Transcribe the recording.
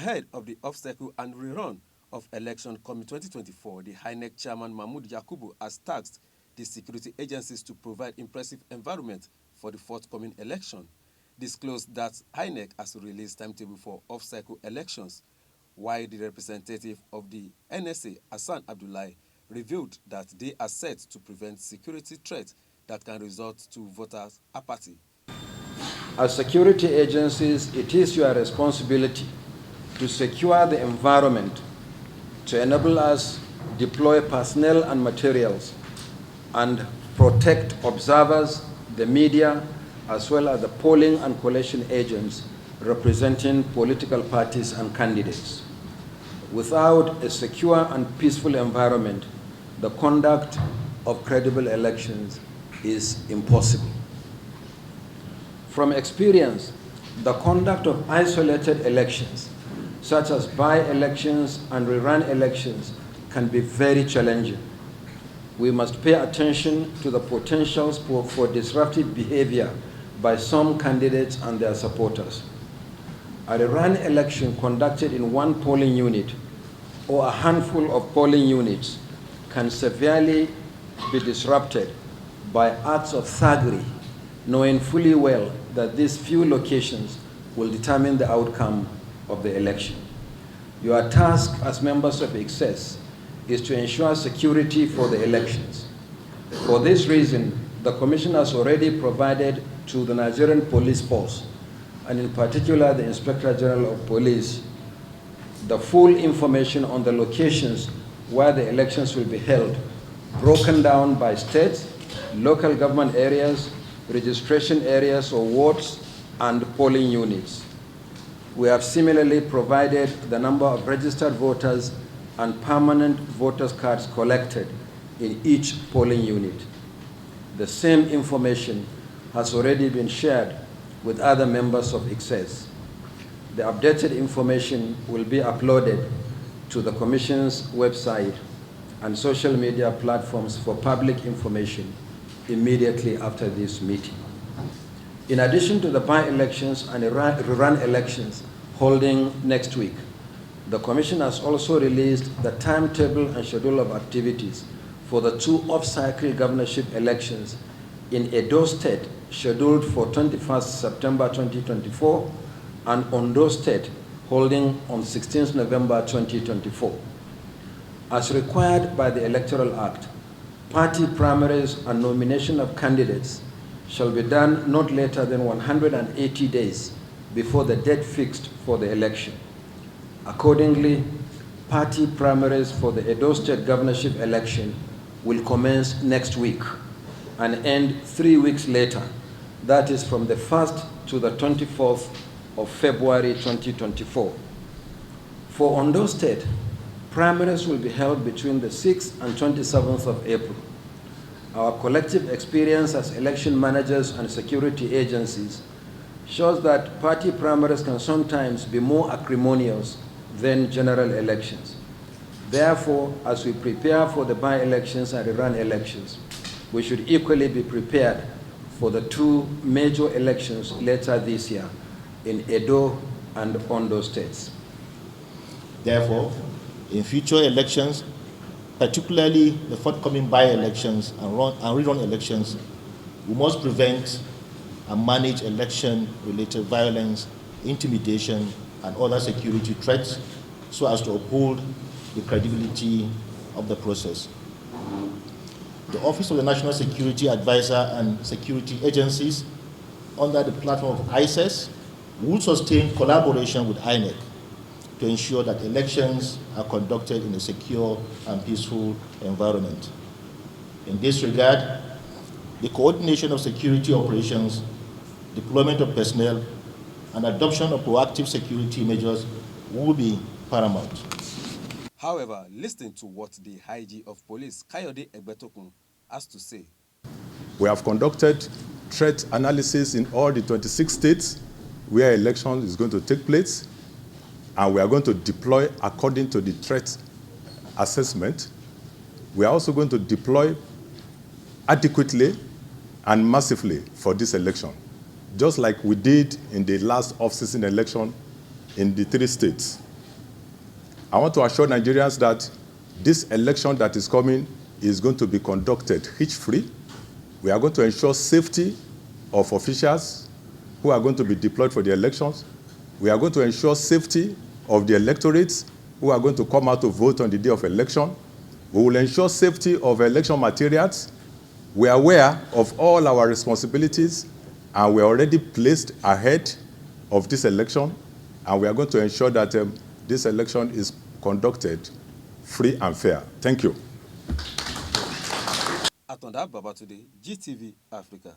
Ahead of the obstacle and rerun of Election Committee 2024, the INEC chairman Prof Yakubu has tasked the security agencies to provide impressive environment for the forthcoming election. Disclosed that INEC has released timetable for off-cycle elections, while the representative of the NSA, Hassan Abdullahi, revealed that they are set to prevent security threats that can result to voters' apathy. As security agencies, it is your responsibility to secure the environment to enable us deploy personnel and materials and protect observers, the media, as well as the polling and collation agents representing political parties and candidates. Without a secure and peaceful environment, the conduct of credible elections is impossible. From experience, the conduct of isolated elections, such as by-elections and rerun elections, can be very challenging. We must pay attention to the potentials for disruptive behavior by some candidates and their supporters. A rerun election conducted in one polling unit or a handful of polling units can severely be disrupted by acts of thuggery, knowing fully well that these few locations will determine the outcome of the election. Your task as members of INEC is to ensure security for the elections. For this reason, the Commission has already provided to the Nigerian Police Force, and in particular the Inspector General of Police, the full information on the locations where the elections will be held, broken down by states, local government areas, registration areas or wards, and polling units. We have similarly provided the number of registered voters and permanent voters' cards collected in each polling unit. The same information has already been shared with other members of INEC. The updated information will be uploaded to the Commission's website and social media platforms for public information immediately after this meeting. In addition to the by-elections and rerun elections holding next week, the Commission has also released the timetable and schedule of activities for the two off-cycle governorship elections in Edo State, scheduled for 21st September 2024, and Ondo State, holding on 16th November 2024. As required by the Electoral Act, party primaries and nomination of candidates shall be done not later than 180 days before the date fixed for the election. Accordingly, party primaries for the Edo State governorship election will commence next week and end 3 weeks later, that is from the 1st to the 24th of February 2024. For Ondo State, primaries will be held between the 6th and 27th of April. Our collective experience as election managers and security agencies shows that party primaries can sometimes be more acrimonious than general elections. Therefore, as we prepare for the by-elections and rerun elections, we should equally be prepared for the two major elections later this year in Edo and Ondo states. Therefore, in future elections, particularly the forthcoming by-elections and rerun elections, we must prevent and manage election-related violence, intimidation, and other security threats so as to uphold the credibility of the process. The Office of the National Security Advisor and security agencies under the platform of ICES will sustain collaboration with INEC to ensure that elections are conducted in a secure and peaceful environment. In this regard, the coordination of security operations, deployment of personnel, and adoption of proactive security measures will be paramount. However, listening to what the IG of Police, Kayode Egbetokun, has to say. We have conducted threat analysis in all the 26 states where election is going to take place, and we are going to deploy according to the threat assessment. We are also going to deploy adequately and massively for this election, just like we did in the last off-season election in the 3 states. I want to assure Nigerians that this election that is coming is going to be conducted hitch-free. We are going to ensure safety of officials who are going to be deployed for the elections. We are going to ensure safety of the electorates who are going to come out to vote on the day of election. We will ensure safety of election materials. We are aware of all our responsibilities, and we are already placed ahead of this election, and we are going to ensure that this election is conducted free and fair. Thank you. Atonda Babatunde, GTV Africa.